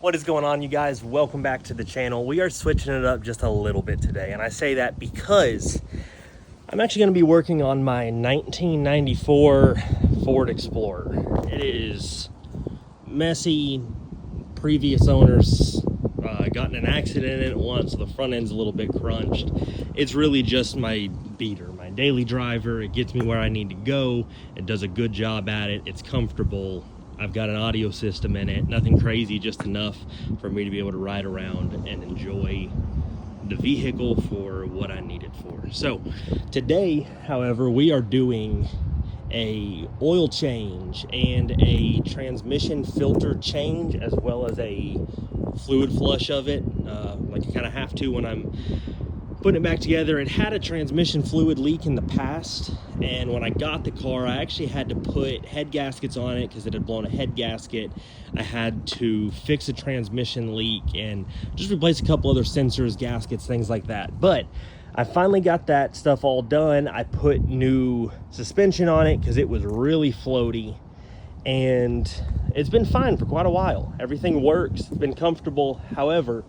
What is going on, you guys? Welcome back to the channel. We are switching it up just a little bit today, and I say that because I'm actually going to be working on my 1994 Ford Explorer. It is messy. Previous owners got in an accident in it once, so the front end's a little bit crunched. It's really just my beater, my daily driver. It gets me where I need to go. It does a good job at it. It's comfortable. I've got an audio system in it, nothing crazy, just enough for me to be able to ride around and enjoy the vehicle for what I need it for. So today, however, we are doing a oil change and a transmission filter change, as well as a fluid flush of it, like you kind of have to when I'm putting it back together. It had a transmission fluid leak in the past, and when I got the car, I actually had to put head gaskets on it because it had blown a head gasket. I had to fix a transmission leak and just replace a couple other sensors, gaskets, things like that. But I finally got that stuff all done. I put new suspension on it because it was really floaty, and it's been fine for quite a while. Everything works, it's been comfortable. However,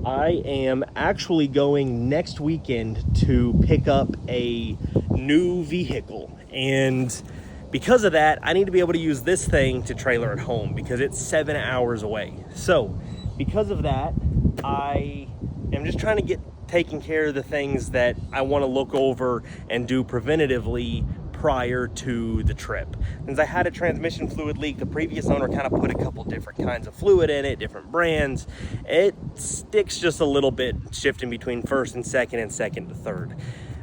I am actually going next weekend to pick up a new vehicle, and because of that, I need to be able to use this thing to trailer at home because it's 7 hours away. So because of that, I am just trying to get taking care of the things that I want to look over and do preventatively prior to the trip. Since I had a transmission fluid leak, the previous owner kind of put a couple different kinds of fluid in it, different brands. It sticks just a little bit, shifting between first and second to third.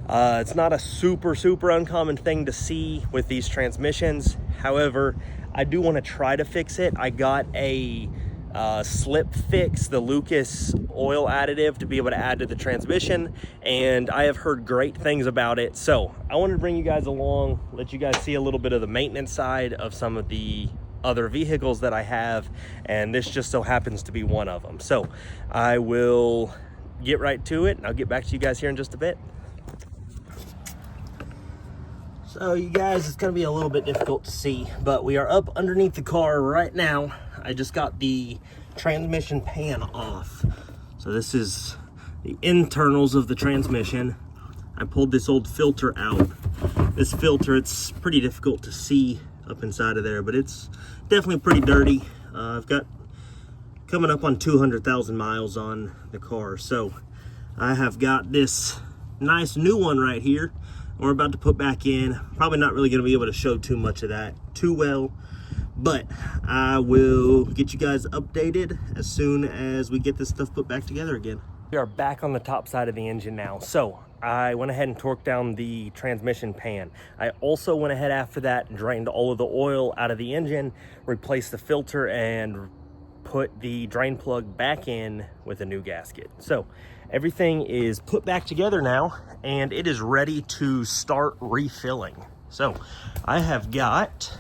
It's not a super uncommon thing to see with these transmissions. However, I do want to try to fix it. I got a slip fix, the Lucas oil additive, to be able to add to the transmission, and I have heard great things about it. So I wanted to bring you guys along, let you guys see a little bit of the maintenance side of some of the other vehicles that I have, and this just so happens to be one of them. So I will get right to it, and I'll get back to you guys here in just a bit. So you guys, it's gonna be a little bit difficult to see, but we are up underneath the car right now. I just got the transmission pan off. So this is the internals of the transmission. I pulled this old filter out. This filter, it's pretty difficult to see up inside of there, but it's definitely pretty dirty. I've got coming up on 200,000 miles on the car. So I have got this nice new one right here. We're about to put back in. Probably not really gonna be able to show too much of that too well, but I will get you guys updated as soon as we get this stuff put back together again. We are back on the top side of the engine now. So I went ahead and torqued down the transmission pan. I also went ahead after that and drained all of the oil out of the engine, replaced the filter, and put the drain plug back in with a new gasket. So everything is put back together now, and it is ready to start refilling. So I have got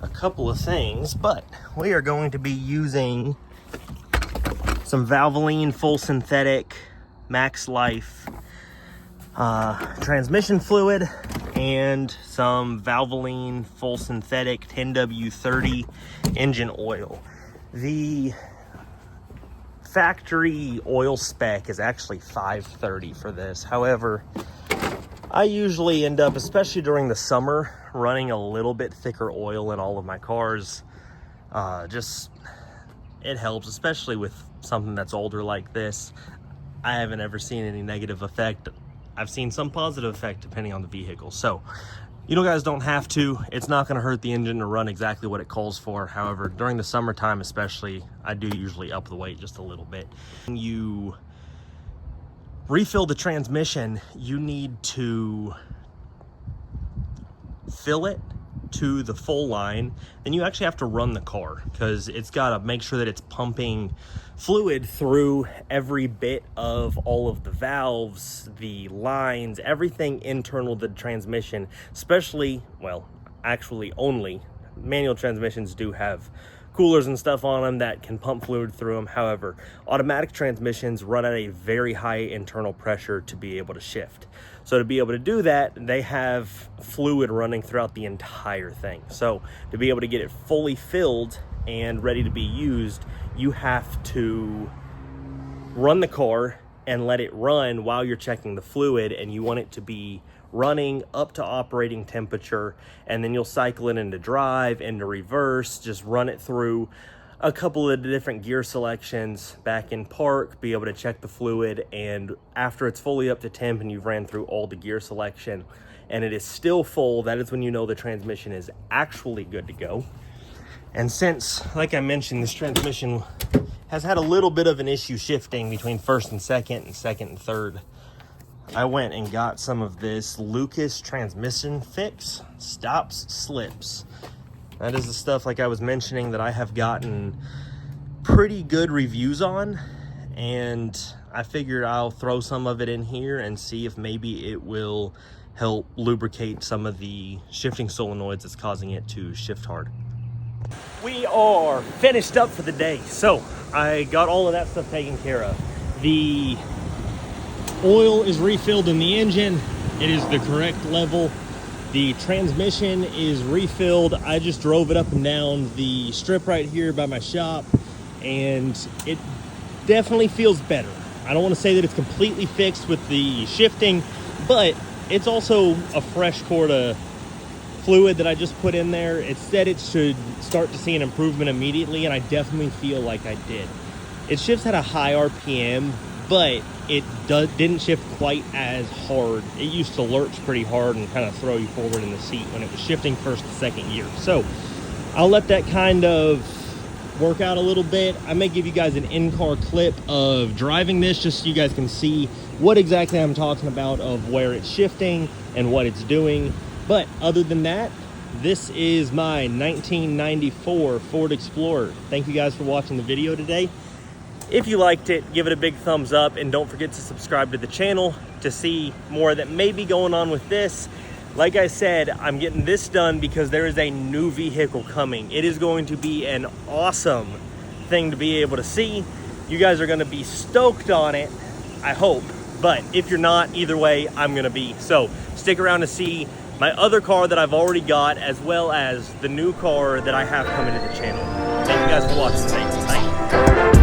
a couple of things, but we are going to be using some Valvoline full synthetic max life transmission fluid and some Valvoline full synthetic 10W30 engine oil. The factory oil spec is actually 530 for this. However, I usually end up, especially during the summer, running a little bit thicker oil in all of my cars. It helps, especially with something that's older like this. I haven't ever seen any negative effect. I've seen some positive effect depending on the vehicle. So you guys don't have to. It's not going to hurt the engine to run exactly what it calls for. However, during the summertime especially, I do usually up the weight just a little bit. When you refill the transmission, you need to fill it to the full line. Then you actually have to run the car because it's got to make sure that it's pumping fluid through every bit of all of the valves, the lines, everything internal to the transmission, especially, well, actually only manual transmissions do have coolers and stuff on them that can pump fluid through them. However, automatic transmissions run at a very high internal pressure to be able to shift. So to be able to do that, they have fluid running throughout the entire thing. So to be able to get it fully filled and ready to be used, you have to run the car and let it run while you're checking the fluid, and you want it to be running up to operating temperature, and then you'll cycle it into drive, into reverse, just run it through a couple of different gear selections back in park, be able to check the fluid, and after it's fully up to temp and you've ran through all the gear selection and it is still full, that is when you know the transmission is actually good to go. And since, like I mentioned, this transmission has had a little bit of an issue shifting between first and second and third, I went and got some of this Lucas Transmission Fix Stops Slips. That is the stuff, like I was mentioning, that I have gotten pretty good reviews on, and I figured I'll throw some of it in here and see if maybe it will help lubricate some of the shifting solenoids that's causing it to shift hard. We are finished up for the day, so I got all of that stuff taken care of. The oil is refilled in the engine. It is the correct level. The transmission is refilled. I just drove it up and down the strip right here by my shop, and it definitely feels better. I don't want to say that it's completely fixed with the shifting, but it's also a fresh quart of fluid that I just put in there. It said it should start to see an improvement immediately, and I definitely feel like I did. It shifts at a high RPM, but it didn't shift quite as hard. It used to lurch pretty hard and kind of throw you forward in the seat when it was shifting first to second gear. So I'll let that kind of work out a little bit. I may give you guys an in-car clip of driving this just so you guys can see what exactly I'm talking about, of where it's shifting and what it's doing. But other than that, this is my 1994 Ford Explorer. Thank you guys for watching the video today. If you liked it, give it a big thumbs up, and don't forget to subscribe to the channel to see more that may be going on with this. Like I said, I'm getting this done because there is a new vehicle coming. It is going to be an awesome thing to be able to see. You guys are going to be stoked on it, I hope. But if you're not, either way, I'm going to be. So stick around to see my other car that I've already got, as well as the new car that I have coming to the channel. Thank you guys for watching today. Bye.